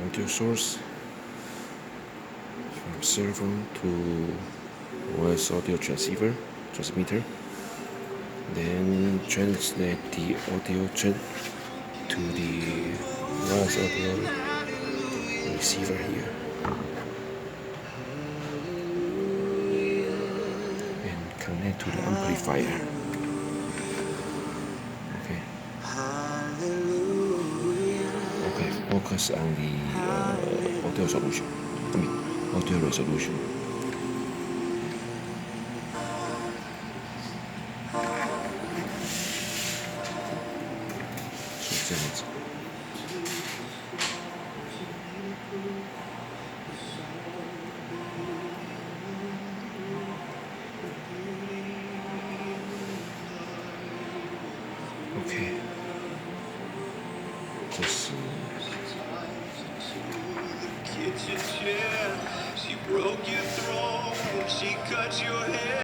audio source from server to voice audio transmitter, then translate the audio to the voice audio receiver here, and connect to the amplifier. Okay, focus on the audio solution. Audio resolution. So 这样子。OK， 这是。